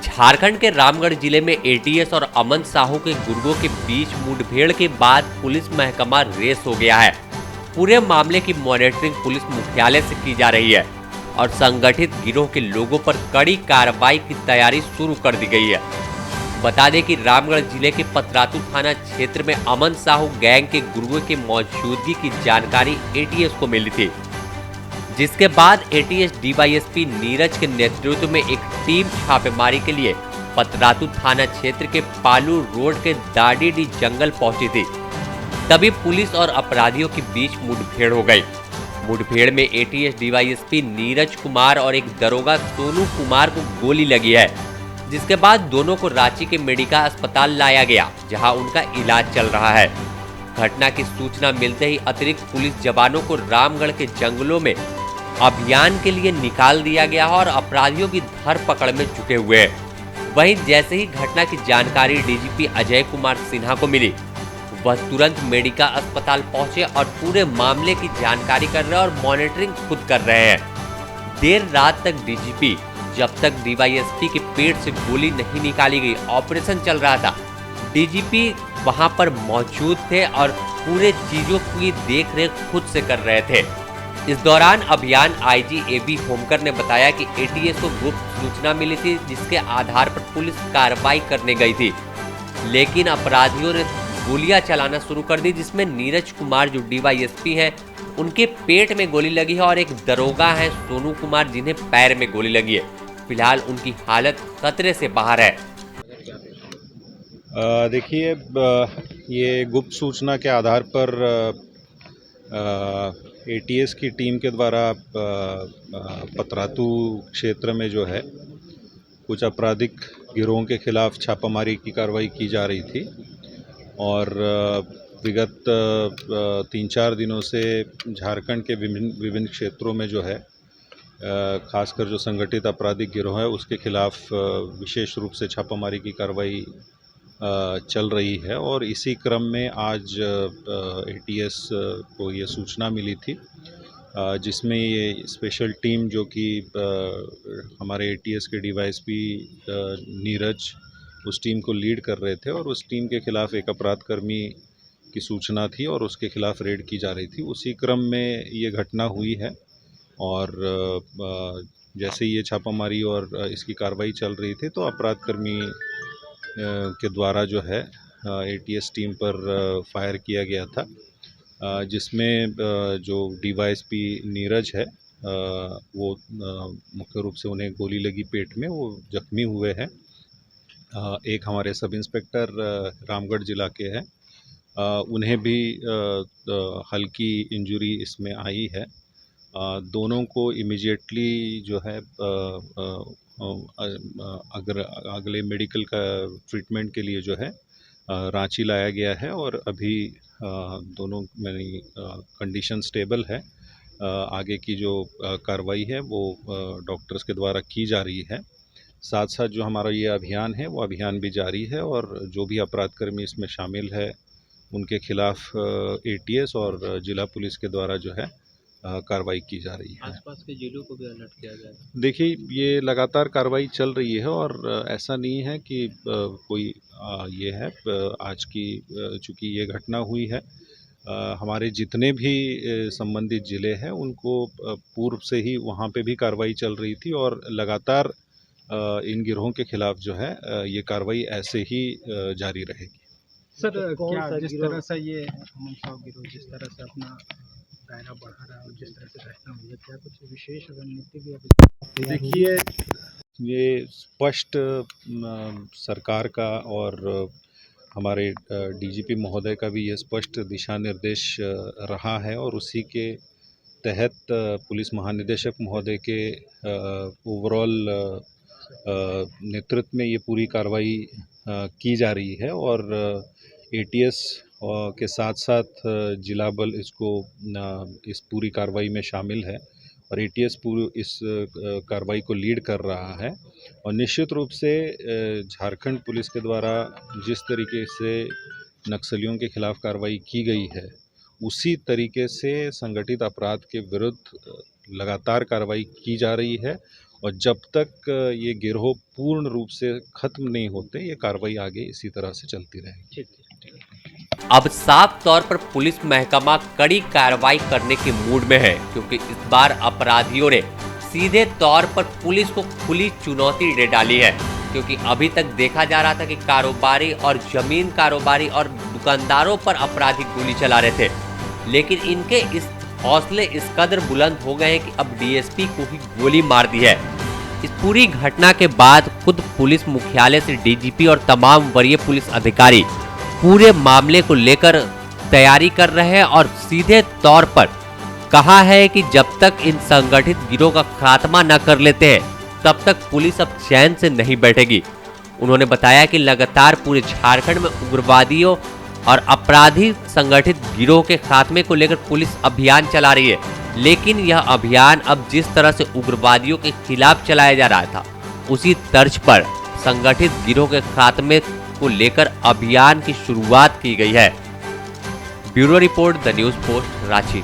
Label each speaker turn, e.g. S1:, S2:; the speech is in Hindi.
S1: झारखंड के रामगढ़ जिले में एटीएस और अमन साहू के गुर्गों के बीच मुठभेड़ के बाद पुलिस महकमा रेस हो गया है। पूरे मामले की मॉनिटरिंग पुलिस मुख्यालय से की जा रही है और संगठित गिरोह के लोगों पर कड़ी कार्रवाई की तैयारी शुरू कर दी गई है। बता दें कि रामगढ़ जिले के पतरातू थाना क्षेत्र में अमन साहू गैंग के गुर्गों की मौजूदगी की जानकारी एटीएस को मिली थी, जिसके बाद एटीएस डीवाईएसपी नीरज के नेतृत्व में एक टीम छापेमारी के लिए पतरातू थाना क्षेत्र के पालू रोड के दाडीडी जंगल पहुंची थी। तभी पुलिस और अपराधियों के बीच मुठभेड़ हो गई। मुठभेड़ में एटीएस डीवाईएसपी नीरज कुमार और एक दरोगा सोनू कुमार को गोली लगी है, जिसके बाद दोनों को रांची के मेडिका अस्पताल लाया गया, जहां उनका इलाज चल रहा है। घटना की सूचना मिलते ही अतिरिक्त पुलिस जवानों को रामगढ़ के जंगलों में अभियान के लिए निकाल दिया गया और अपराधियों की धरपकड़ में जुटे हुए हैं। वहीं जैसे ही घटना की जानकारी डीजीपी अजय कुमार सिन्हा को मिली, वह तुरंत मेडिका अस्पताल पहुंचे और पूरे मामले की जानकारी कर रहे और मॉनिटरिंग खुद कर रहे हैं। देर रात तक डीजीपी, जब तक डीवाईएसपी के पेट से गोली नहीं निकाली गई, ऑपरेशन चल रहा था, डीजीपी वहां पर मौजूद थे और पूरे चीजों की देखरेख खुद से कर रहे थे। इस दौरान अभियान आईजी एबी होमकर ने बताया कि एटीएस को गुप्त सूचना मिली थी, जिसके आधार पर पुलिस कार्रवाई करने गई थी, लेकिन अपराधियों ने गोलियां चलाना शुरू कर दी, जिसमें नीरज कुमार जो डीवाईएसपी हैं, उनके पेट में गोली लगी है और एक दरोगा है सोनू कुमार, जिन्हें पैर में गोली लगी है। फिलहाल उनकी हालत खतरे से बाहर है।
S2: देखिए, ये गुप्त सूचना के आधार पर एटीएस की टीम के द्वारा पतरातू क्षेत्र में जो है कुछ आपराधिक गिरोहों के खिलाफ छापामारी की कार्रवाई की जा रही थी और विगत 3-4 दिनों से झारखंड के विभिन्न क्षेत्रों में जो है खासकर जो संगठित आपराधिक गिरोह है उसके खिलाफ विशेष रूप से छापामारी की कार्रवाई चल रही है। और इसी क्रम में आज एटीएस को ये सूचना मिली थी, जिसमें ये स्पेशल टीम जो कि हमारे एटीएस के डीवाईएसपी नीरज उस टीम को लीड कर रहे थे और उस टीम के खिलाफ एक अपराधकर्मी की सूचना थी और उसके खिलाफ रेड की जा रही थी। उसी क्रम में ये घटना हुई है और जैसे ये छापामारी और इसकी कार्रवाई चल रही थी तो अपराधकर्मी के द्वारा जो है एटीएस टीम पर फायर किया गया था, जिसमें जो डीवाईएसपी नीरज है वो मुख्य रूप से उन्हें गोली लगी पेट में, वो जख्मी हुए हैं। एक हमारे सब इंस्पेक्टर रामगढ़ जिला के हैं, उन्हें भी हल्की इंजरी इसमें आई है। दोनों को इमीडिएटली जो है अगर अगले मेडिकल का ट्रीटमेंट के लिए जो है रांची लाया गया है और अभी दोनों में कंडीशन स्टेबल है। आगे की जो कार्रवाई है वो डॉक्टर्स के द्वारा की जा रही है। साथ साथ जो हमारा ये अभियान है वो अभियान भी जारी है और जो भी अपराधकर्मी इसमें शामिल है उनके खिलाफ एटीएस और जिला पुलिस के द्वारा जो है कार्रवाई की जा रही है।
S3: आसपास के जिलों को भी अलर्ट किया गया है।
S2: देखिए, ये लगातार कार्रवाई चल रही है और ऐसा नहीं है कि कोई ये है आज की चूँकि ये घटना हुई है, हमारे जितने भी संबंधित ज़िले हैं उनको पूर्व से ही वहाँ पे भी कार्रवाई चल रही थी और लगातार इन गिरोहों के खिलाफ जो है ये कार्रवाई ऐसे ही जारी रहेगी।
S3: सर, क्या जिस तरह से ये अमन साहू गिरोह जिस तरह से अपना दायरा बढ़ा रहा है और जिस तरह से घटना हुई है, क्या कुछ विशेष रणनीति भी अभी?
S2: देखिए, ये स्पष्ट सरकार का और हमारे डीजीपी महोदय का भी ये स्पष्ट दिशा निर्देश रहा है और उसी के तहत पुलिस महानिदेशक महोदय के ओवरऑल नेतृत्व में ये पूरी कार्रवाई की जा रही है और एटीएस के साथ साथ जिला बल इस पूरी कार्रवाई में शामिल है और एटीएस पूरी इस कार्रवाई को लीड कर रहा है। और निश्चित रूप से झारखंड पुलिस के द्वारा जिस तरीके से नक्सलियों के खिलाफ कार्रवाई की गई है, उसी तरीके से संगठित अपराध के विरुद्ध लगातार कार्रवाई की जा रही है और जब तक ये गिरोह पूर्ण रूप से खत्म नहीं होते ये कार्रवाई आगे इसी तरह से चलती रहेगी।
S1: अब साफ तौर पर पुलिस महकमा कड़ी कार्रवाई करने के मूड में है, क्योंकि इस बार अपराधियों ने सीधे तौर पर पुलिस को खुली चुनौती दे डाली है। क्योंकि अभी तक देखा जा रहा था कि कारोबारी और जमीन कारोबारी और दुकानदारों पर अपराधी गोली चला रहे थे, लेकिन इनके इस हौसले इस कदर बुलंद हो गए हैं कि अब डीएसपी को ही गोली मार दी है। इस पूरी घटना के बाद खुद पुलिस मुख्यालय से डीजीपी और तमाम वरीय पुलिस अधिकारी पूरे मामले को लेकर तैयारी कर रहे हैं और सीधे तौर पर कहा है कि जब तक इन संगठित गिरोह का खात्मा न कर लेते हैं तब तक पुलिस अब चैन से नहीं बैठेगी। उन्होंने बताया कि लगातार पूरे झारखंड में उग्रवादियों और अपराधी संगठित गिरोह के खात्मे को लेकर पुलिस अभियान चला रही है, लेकिन यह अभियान अब जिस तरह से उग्रवादियों के खिलाफ चलाया जा रहा था उसी तर्ज पर संगठित गिरोह के खात्मे को लेकर अभियान की शुरुआत की गई है। Bureau report, the news post, Ranchi.